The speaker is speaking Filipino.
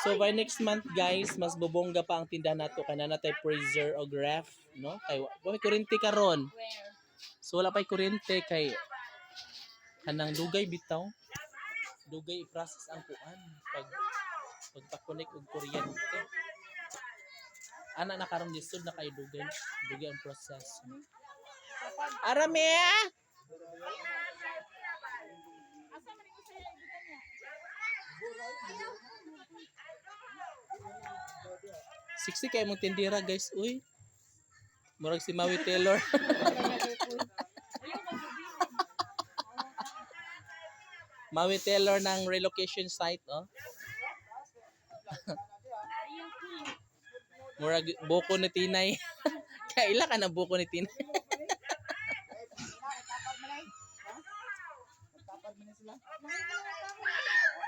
So by next month guys, mas bubongga pa ang tindahan nato kay na natay freezer o ref, no? Kay wa kuryente karon. So wala pay kuryente kay kanang dugay bitaw. Dugay i-process ang kuan pagpakunik og kuryente. Ana na karon lisod na kay dugay ang process. Arame! Siksi kay mong tindira guys, uy. Murag si Maui Taylor. Maui Taylor ng relocation site, oh. Murag buko ni Tinay. Kaila ka na buko ni Tinay.